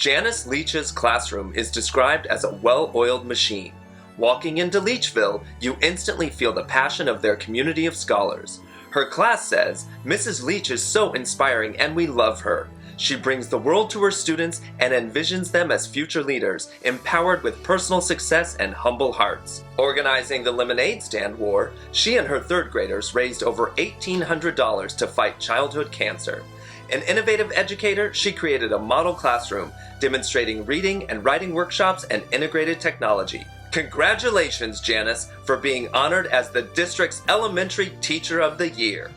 Janice Leach's classroom is described as a well-oiled machine. Walking into Leachville, you instantly feel the passion of their community of scholars. Her class says, "Mrs. Leach is so inspiring and we love her. She brings the world to her students and envisions them as future leaders, empowered with personal success and humble hearts." Organizing the lemonade stand war, she and her third graders raised over $1,800 to fight childhood cancer. An innovative educator, she created a model classroom demonstrating reading and writing workshops and integrated technology. Congratulations, Janice, for being honored as the district's Elementary Teacher of the Year.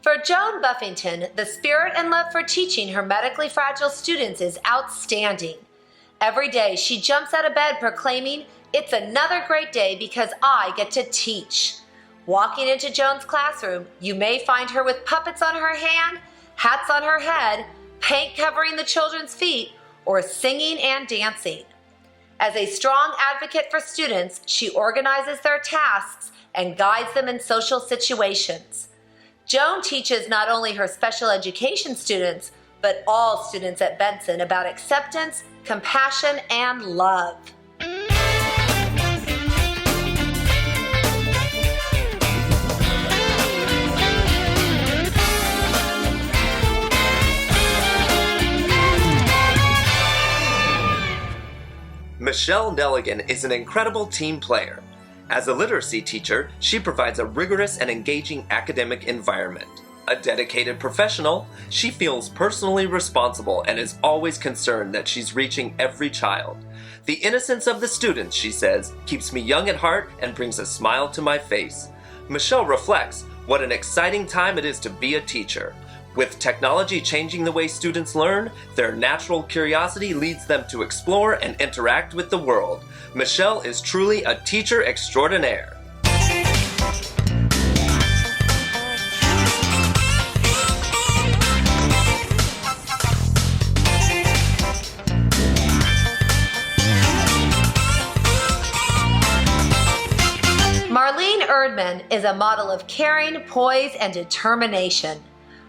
For Joan Buffington, the spirit and love for teaching her medically fragile students is outstanding. Every day, she jumps out of bed proclaiming, "It's another great day because I get to teach." Walking into Joan's classroom, you may find her with puppets on her hand, hats on her head, paint covering the children's feet, or singing and dancing. As a strong advocate for students, she organizes their tasks and guides them in social situations. Joan teaches not only her special education students, but all students at Benson about acceptance, compassion, and love. Michelle Nelligan is an incredible team player. As a literacy teacher, she provides a rigorous and engaging academic environment. A dedicated professional, she feels personally responsible and is always concerned that she's reaching every child. "The innocence of the students," she says, "keeps me young at heart and brings a smile to my face." Michelle reflects, "What an exciting time it is to be a teacher. With technology changing the way students learn, their natural curiosity leads them to explore and interact with the world. Michelle is truly a teacher extraordinaire." Marlene Erdman is a model of caring, poise, and determination.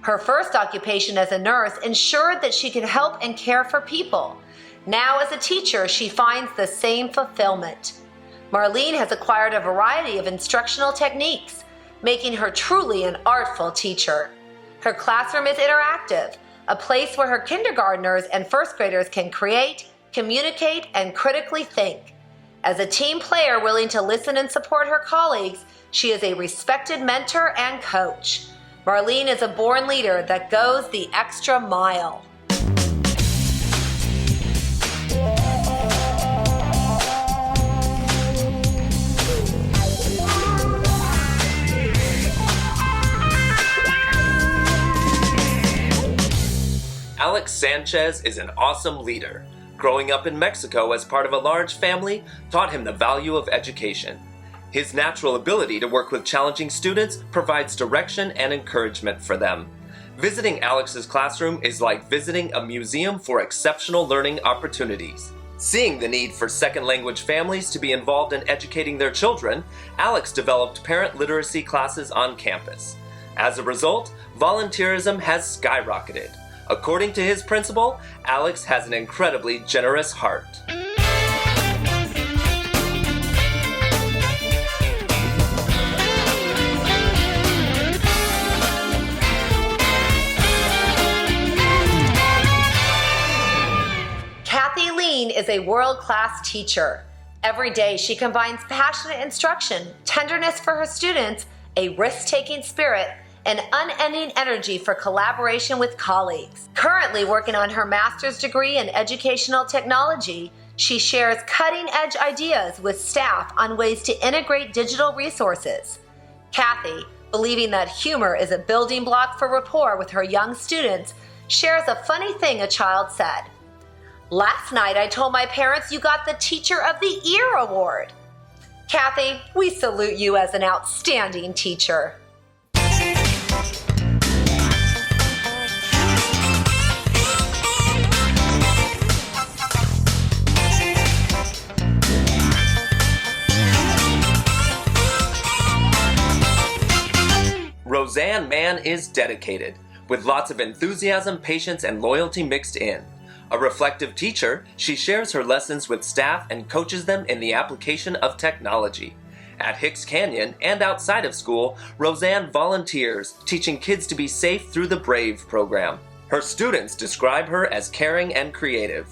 Her first occupation as a nurse ensured that she could help and care for people. Now as a teacher, she finds the same fulfillment. Marlene has acquired a variety of instructional techniques, making her truly an artful teacher. Her classroom is interactive, a place where her kindergartners and first graders can create, communicate, and critically think. As a team player willing to listen and support her colleagues, she is a respected mentor and coach. Marlene is a born leader that goes the extra mile. Alex Sanchez is an awesome leader. Growing up in Mexico as part of a large family taught him the value of education. His natural ability to work with challenging students provides direction and encouragement for them. Visiting Alex's classroom is like visiting a museum for exceptional learning opportunities. Seeing the need for second language families to be involved in educating their children, Alex developed parent literacy classes on campus. As a result, volunteerism has skyrocketed. According to his principal, Alex has an incredibly generous heart. Kathy Lean is a world-class teacher. Every day she combines passionate instruction, tenderness for her students, a risk-taking spirit, and unending energy for collaboration with colleagues. Currently working on her master's degree in educational technology, she shares cutting-edge ideas with staff on ways to integrate digital resources. Kathy, believing that humor is a building block for rapport with her young students, shares a funny thing a child said. "Last night I told my parents you got the Teacher of the Year award." Kathy, we salute you as an outstanding teacher. Roseanne is dedicated, with lots of enthusiasm, patience, and loyalty mixed in. A reflective teacher, she shares her lessons with staff and coaches them in the application of technology. At Hicks Canyon and outside of school, Roseanne volunteers, teaching kids to be safe through the BRAVE program. Her students describe her as caring and creative.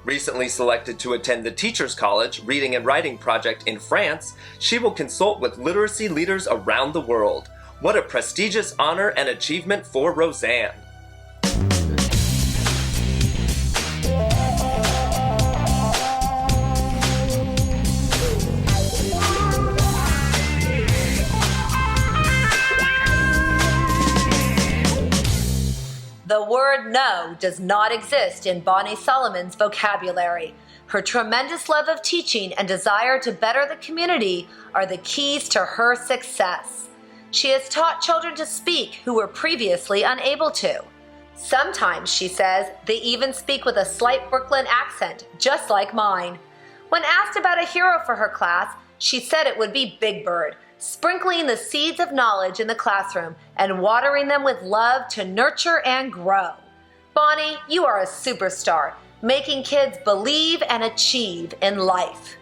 Recently selected to attend the Teachers College Reading and Writing Project in France, she will consult with literacy leaders around the world. What a prestigious honor and achievement for Roseanne! The word no does not exist in Bonnie Solomon's vocabulary. Her tremendous love of teaching and desire to better the community are the keys to her success. She has taught children to speak who were previously unable to. Sometimes, she says, they even speak with a slight Brooklyn accent, just like mine. When asked about a hero for her class, she said it would be Big Bird, sprinkling the seeds of knowledge in the classroom and watering them with love to nurture and grow. Bonnie, you are a superstar, making kids believe and achieve in life.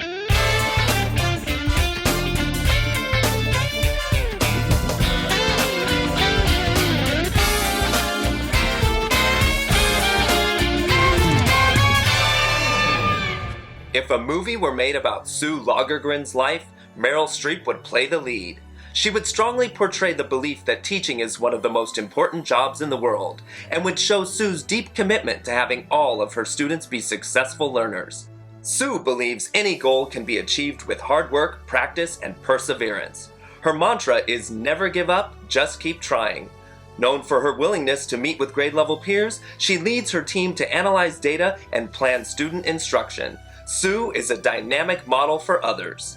If a movie were made about Sue Lagergren's life, Meryl Streep would play the lead. She would strongly portray the belief that teaching is one of the most important jobs in the world, and would show Sue's deep commitment to having all of her students be successful learners. Sue believes any goal can be achieved with hard work, practice, and perseverance. Her mantra is never give up, just keep trying. Known for her willingness to meet with grade-level peers, she leads her team to analyze data and plan student instruction. Sue is a dynamic model for others.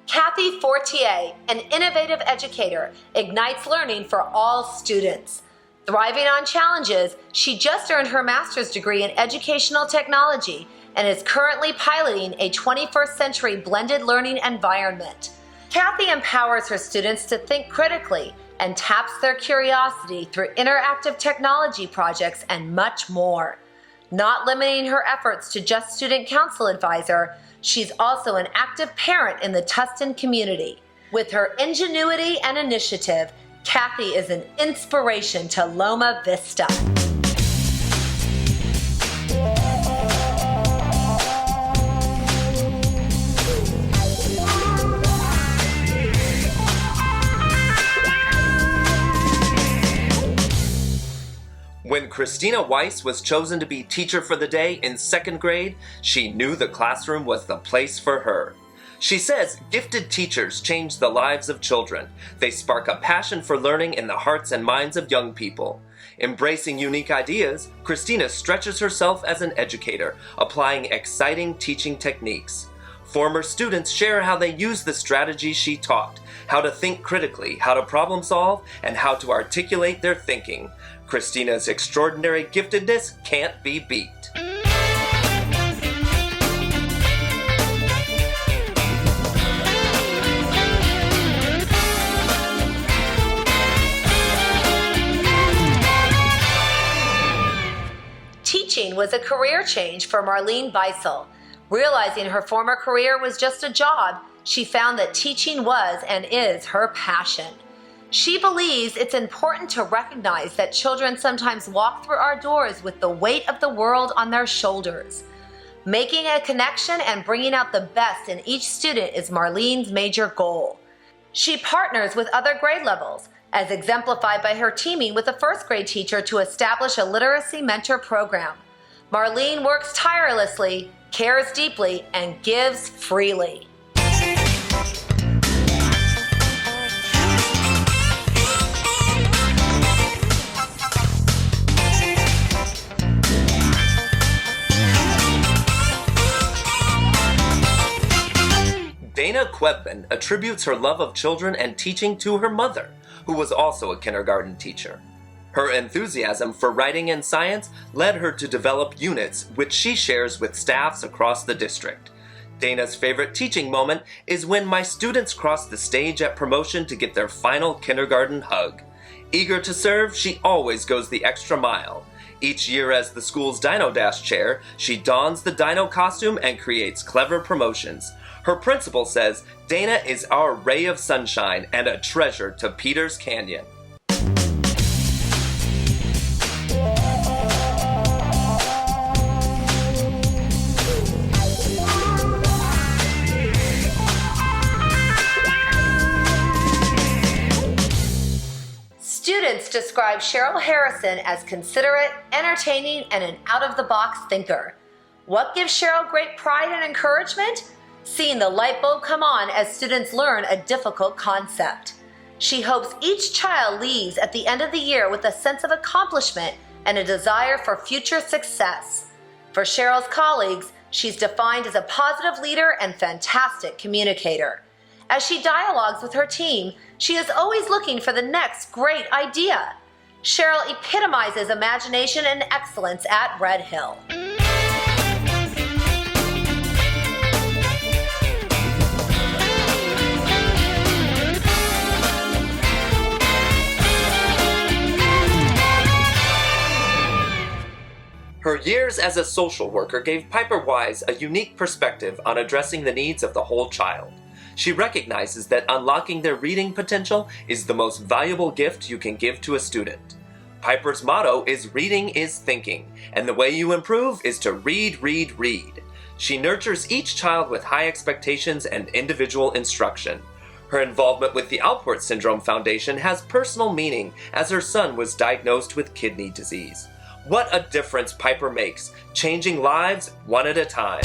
Kathy Fortier, an innovative educator, ignites learning for all students. Thriving on challenges, she just earned her master's degree in educational technology and is currently piloting a 21st century blended learning environment. Kathy empowers her students to think critically and taps their curiosity through interactive technology projects and much more. Not limiting her efforts to just student council advisor, she's also an active parent in the Tustin community. With her ingenuity and initiative, Kathy is an inspiration to Loma Vista. When Christina Weiss was chosen to be teacher for the day in 2nd grade, she knew the classroom was the place for her. She says gifted teachers change the lives of children. They spark a passion for learning in the hearts and minds of young people. Embracing unique ideas, Christina stretches herself as an educator, applying exciting teaching techniques. Former students share how they use the strategies she taught, how to think critically, how to problem solve, and how to articulate their thinking. Christina's extraordinary giftedness can't be beat. Teaching was a career change for Marlene Beisel. Realizing her former career was just a job, she found that teaching was and is her passion. She believes it's important to recognize that children sometimes walk through our doors with the weight of the world on their shoulders. Making a connection and bringing out the best in each student is Marlene's major goal. She partners with other grade levels, as exemplified by her teaming with a 1st grade teacher to establish a literacy mentor program. Marlene works tirelessly, cares deeply, and gives freely. Dana Quebman attributes her love of children and teaching to her mother, who was also a kindergarten teacher. Her enthusiasm for writing and science led her to develop units which she shares with staffs across the district. Dana's favorite teaching moment is when my students cross the stage at promotion to get their final kindergarten hug. Eager to serve, she always goes the extra mile. Each year as the school's Dino Dash chair, she dons the dino costume and creates clever promotions. Her principal says Dana is our ray of sunshine and a treasure to Peters Canyon. Students describe Cheryl Harrison as considerate, entertaining, and an out-of-the-box thinker. What gives Cheryl great pride and encouragement? Seeing the light bulb come on as students learn a difficult concept. She hopes each child leaves at the end of the year with a sense of accomplishment and a desire for future success. For Cheryl's colleagues, she's defined as a positive leader and fantastic communicator. As she dialogues with her team, she is always looking for the next great idea. Cheryl epitomizes imagination and excellence at Red Hill. Her years as a social worker gave Piper Wise a unique perspective on addressing the needs of the whole child. She recognizes that unlocking their reading potential is the most valuable gift you can give to a student. Piper's motto is "Reading is thinking," and the way you improve is to read, read, read. She nurtures each child with high expectations and individual instruction. Her involvement with the Alport Syndrome Foundation has personal meaning as her son was diagnosed with kidney disease. What a difference Piper makes, changing lives one at a time.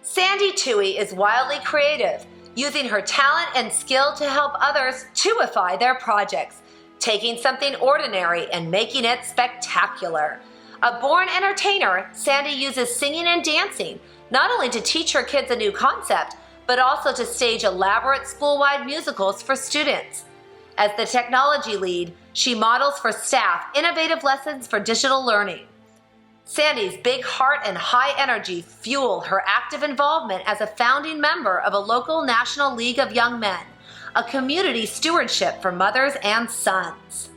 Sandy Toohey is wildly creative, using her talent and skill to help others twoify their projects, taking something ordinary and making it spectacular. A born entertainer, Sandy uses singing and dancing not only to teach her kids a new concept, but also to stage elaborate school-wide musicals for students. As the technology lead, she models for staff innovative lessons for digital learning. Sandy's big heart and high energy fuel her active involvement as a founding member of a local National League of Young Men, a community stewardship for mothers and sons.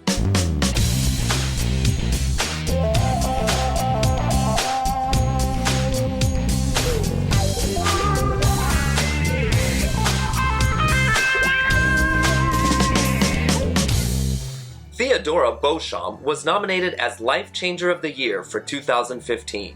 Theodora Beauchamp was nominated as Life Changer of the Year for 2015.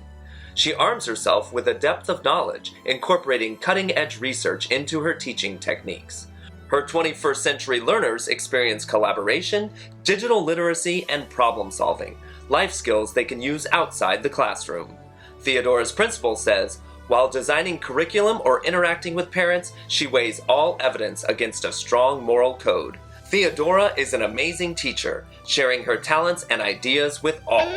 She arms herself with a depth of knowledge, incorporating cutting-edge research into her teaching techniques. Her 21st century learners experience collaboration, digital literacy, and problem solving, life skills they can use outside the classroom. Theodora's principal says, while designing curriculum or interacting with parents, she weighs all evidence against a strong moral code. Theodora is an amazing teacher, sharing her talents and ideas with all.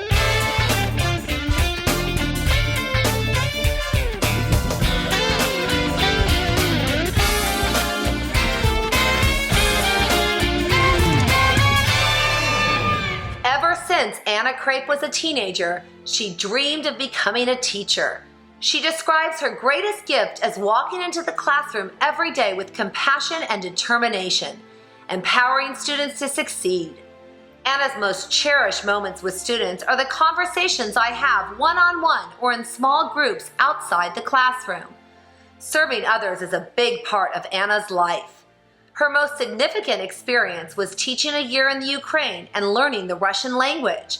Ever since Anna Crape was a teenager, she dreamed of becoming a teacher. She describes her greatest gift as walking into the classroom every day with compassion and determination, empowering students to succeed. Anna's most cherished moments with students are the conversations I have one-on-one or in small groups outside the classroom. Serving others is a big part of Anna's life. Her most significant experience was teaching a year in the Ukraine and learning the Russian language.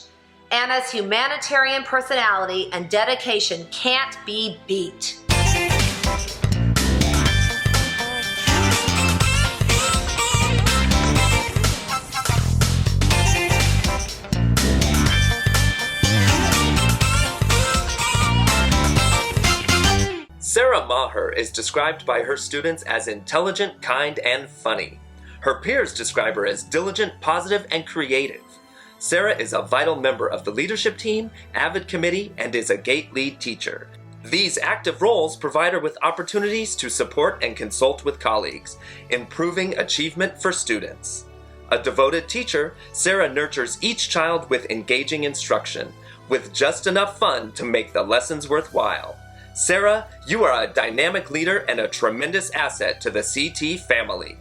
Anna's humanitarian personality and dedication can't be beat. Sarah Maher is described by her students as intelligent, kind, and funny. Her peers describe her as diligent, positive, and creative. Sarah is a vital member of the leadership team, AVID committee, and is a gate lead teacher. These active roles provide her with opportunities to support and consult with colleagues, improving achievement for students. A devoted teacher, Sarah nurtures each child with engaging instruction, with just enough fun to make the lessons worthwhile. Sarah, you are a dynamic leader and a tremendous asset to the CT family.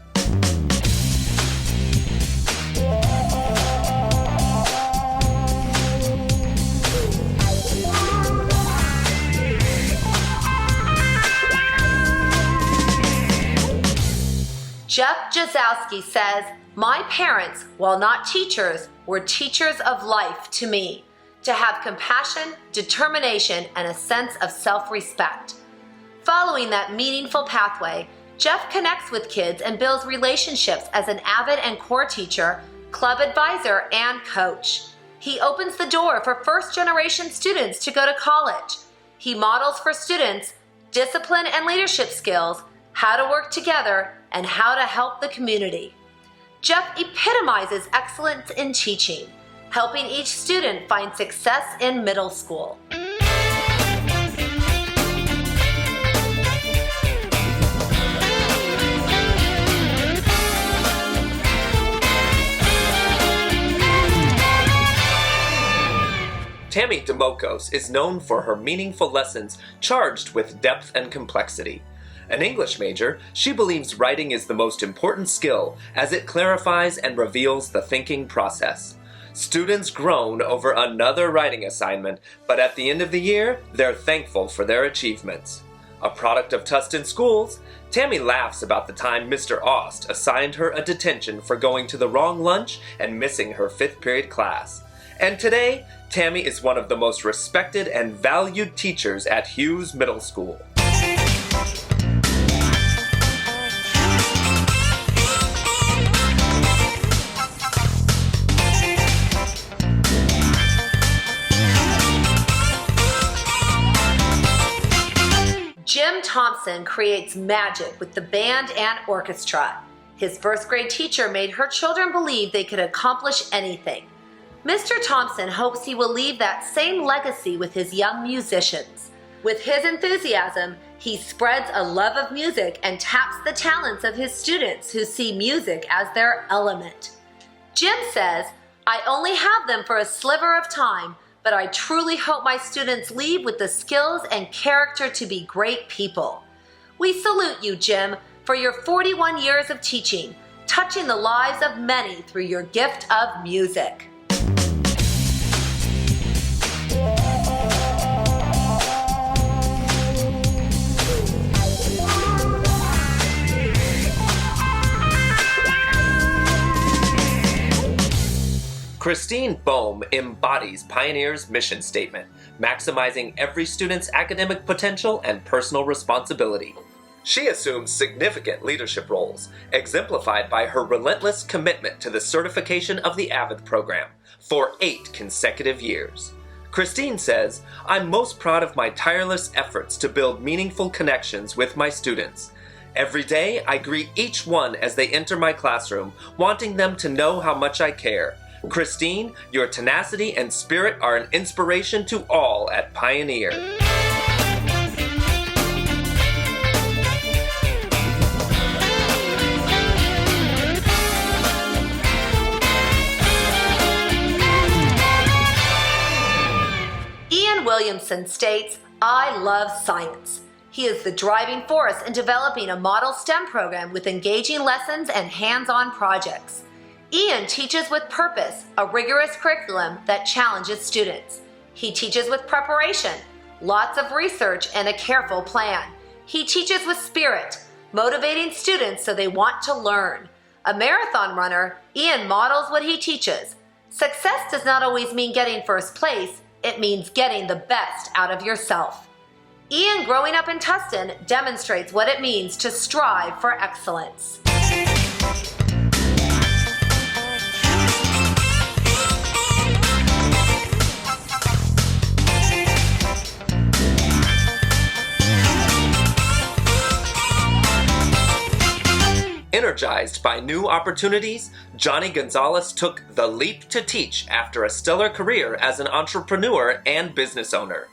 Jeff Jazowski says, "My parents, while not teachers, were teachers of life to me, to have compassion, determination, and a sense of self-respect." Following that meaningful pathway, Jeff connects with kids and builds relationships as an AVID and core teacher, club advisor, and coach. He opens the door for first-generation students to go to college. He models for students discipline and leadership skills, how to work together, and how to help the community. Jeff epitomizes excellence in teaching, helping each student find success in middle school. Tammy DeMocos is known for her meaningful lessons charged with depth and complexity. An English major, she believes writing is the most important skill as it clarifies and reveals the thinking process. Students groan over another writing assignment, but at the end of the year, they're thankful for their achievements. A product of Tustin schools, Tammy laughs about the time Mr. Aust assigned her a detention for going to the wrong lunch and missing her 5th period class. And today, Tammy is one of the most respected and valued teachers at Hughes Middle School. Jim Thompson creates magic with the band and orchestra. His first grade teacher made her children believe they could accomplish anything. Mr. Thompson hopes he will leave that same legacy with his young musicians. With his enthusiasm, he spreads a love of music and taps the talents of his students who see music as their element. Jim says, "I only have them for a sliver of time, but I truly hope my students leave with the skills and character to be great people." We salute you, Jim, for your 41 years of teaching, touching the lives of many through your gift of music. Christine Bohm embodies Pioneer's mission statement, maximizing every student's academic potential and personal responsibility. She assumes significant leadership roles, exemplified by her relentless commitment to the certification of the AVID program for 8 consecutive years. Christine says, "I'm most proud of my tireless efforts to build meaningful connections with my students. Every day, I greet each one as they enter my classroom, wanting them to know how much I care. Christine, your tenacity and spirit are an inspiration to all at Pioneer." Ian Williamson states, "I love science." He is the driving force in developing a model STEM program with engaging lessons and hands-on projects. Ian teaches with purpose, a rigorous curriculum that challenges students. He teaches with preparation, lots of research, and a careful plan. He teaches with spirit, motivating students so they want to learn. A marathon runner, Ian models what he teaches. Success does not always mean getting first place, it means getting the best out of yourself. Ian, growing up in Tustin, demonstrates what it means to strive for excellence. Energized by new opportunities, Johnny Gonzalez took the leap to teach after a stellar career as an entrepreneur and business owner.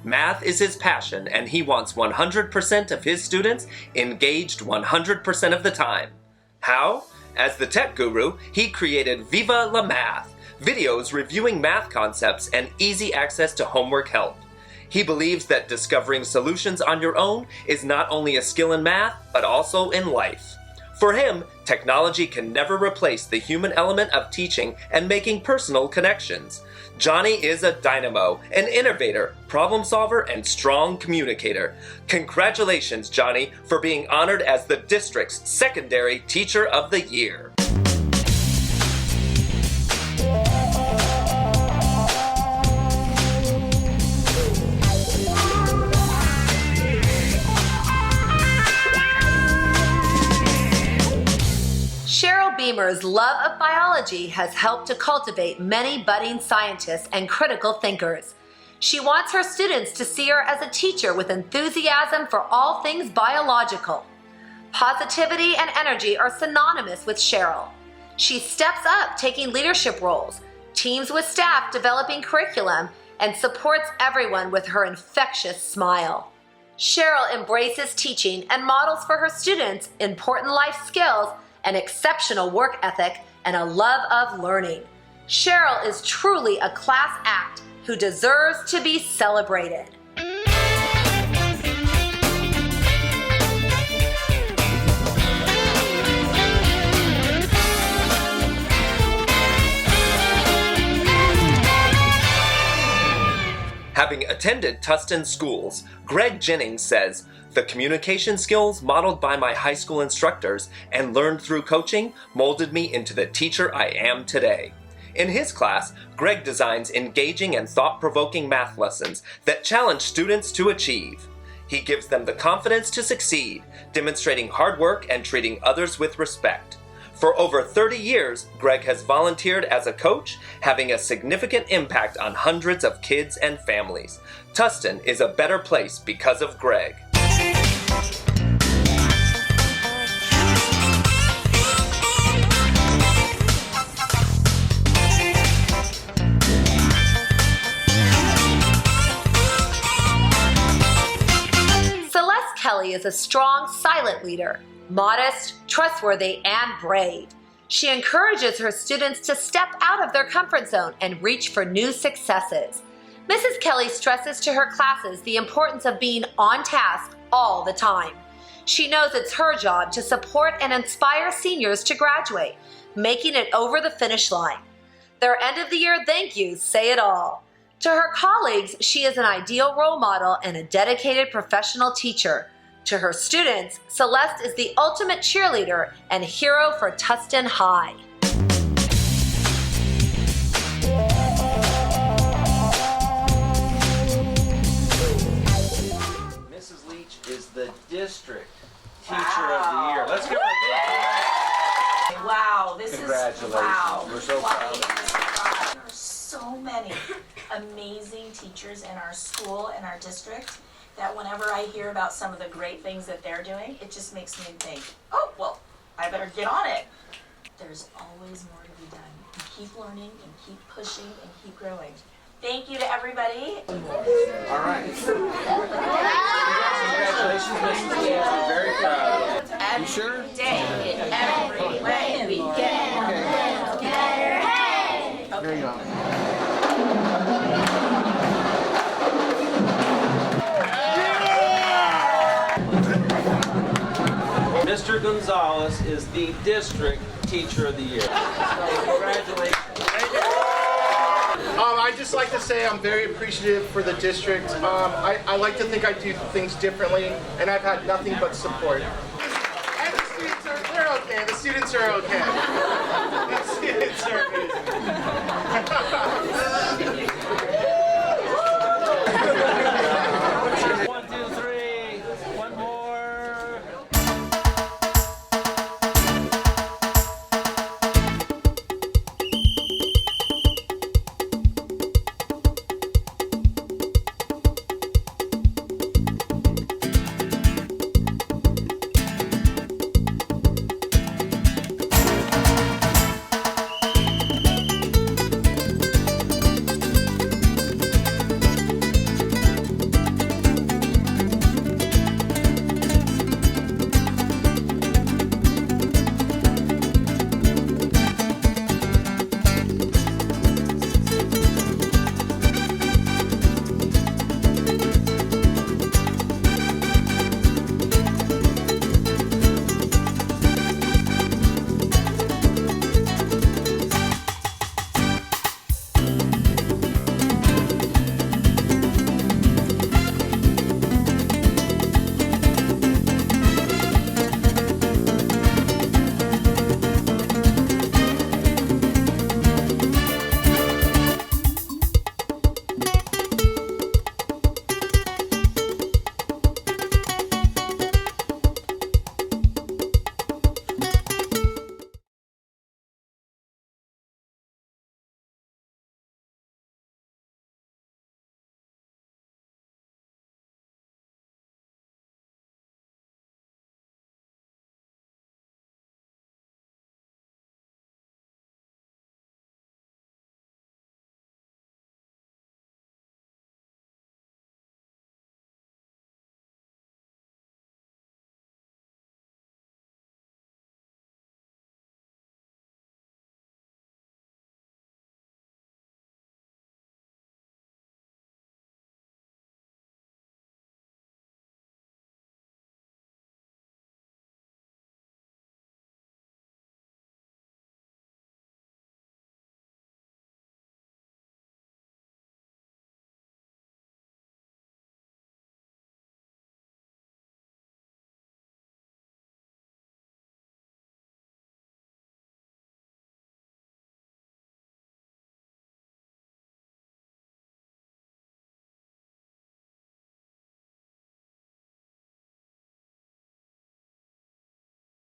Math is his passion, and he wants 100% of his students engaged 100% of the time. How? As the tech guru, he created Viva la Math, videos reviewing math concepts and easy access to homework help. He believes that discovering solutions on your own is not only a skill in math, but also in life. For him, technology can never replace the human element of teaching and making personal connections. Johnny is a dynamo, an innovator, problem solver, and strong communicator. Congratulations, Johnny, for being honored as the district's Secondary Teacher of the Year. Beamer's love of biology has helped to cultivate many budding scientists and critical thinkers. She wants her students to see her as a teacher with enthusiasm for all things biological. Positivity and energy are synonymous with Cheryl. She steps up, taking leadership roles, teams with staff developing curriculum, and supports everyone with her infectious smile. Cheryl embraces teaching and models for her students important life skills, an exceptional work ethic, and a love of learning. Cheryl is truly a class act who deserves to be celebrated. Having attended Tustin schools, Greg Jennings says, "The communication skills modeled by my high school instructors and learned through coaching molded me into the teacher I am today." In his class, Greg designs engaging and thought-provoking math lessons that challenge students to achieve. He gives them the confidence to succeed, demonstrating hard work and treating others with respect. For over 30 years, Greg has volunteered as a coach, having a significant impact on hundreds of kids and families. Tustin is a better place because of Greg. Celeste Kelly is a strong, silent leader, modest, trustworthy, and brave. She encourages her students to step out of their comfort zone and reach for new successes. Mrs. Kelly stresses to her classes the importance of being on task all the time. She knows it's her job to support and inspire seniors to graduate, making it over the finish line. Their end-of-the-year thank yous say it all. To her colleagues, she is an ideal role model and a dedicated professional teacher. To her students, Celeste is the ultimate cheerleader and hero for Tustin High. Mrs. Leach is the district teacher of the year. Let's give her a big hand. Wow, this Congratulations. is wow. We're so proud. There are so many amazing teachers in our school and our district that whenever I hear about some of the great things that they're doing, it just makes me think, oh, well, I better get on it. There's always more to be done. And keep learning and keep pushing and keep growing. Thank you to everybody. All right. Congratulations, Mrs. Leach. I'm very proud. Every You sure? day, in every way we get a little better. Hey! There you go. Mr. Gonzalez is the district teacher of the year. So congratulations. I'd just like to say I'm very appreciative for the district. I like to think I do things differently, and I've had nothing but support. And the students they're okay. The students are okay. The students are amazing.